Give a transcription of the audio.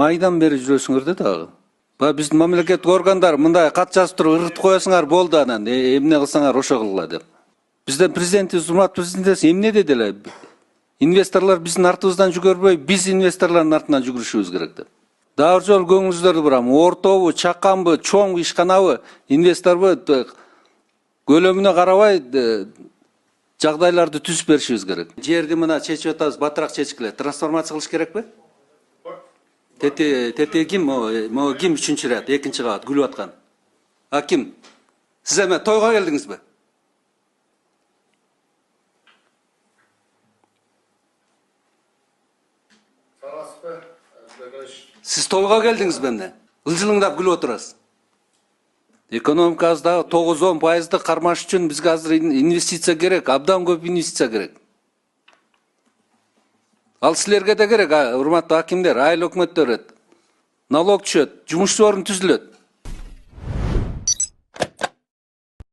Майдан бери жүрөсүңөр да дагы. Биздин мамлекеттик органдар мындай кат жазып туруп ыргытып коесуңар болду, анан эмне кылсаңар ошо кылгыла деп. Бизден президентибиз, урматтуу президентибиз эмне деди эле? Инвесторлор биздин артыбыздан жүгөрбөй, биз инвесторлордун артынан жүгүрүшүбүз керек деп. Дагы жол көңүлүңүздөрдү бурам. Ортобу, чаканбы, чоң ишканабы, инвесторбу көлөмүнө карабай жагдайларды түзүп беришибиз керек. Жерди мына чечип атабыз, батыраак чечкиле. Трансформация кылыш керекпи? Тете ким? Могу ким 3-чү ряд, 2-чи кабат күлүп аткан? А ким? Сиз эме тойго келдиңизби? Сиз тойго келдиңизби эмне? Ылжыңдап күлүп отурасыз. Экономикабызда 9-10% кармаш үчүн бизге азыр инвестиция керек, абдан көп инвестиция керек. Ал силерге да керек, урматтуу акимдер, айыл өкмөттөр. Налог түшөт, жумуш орун түзүлөт.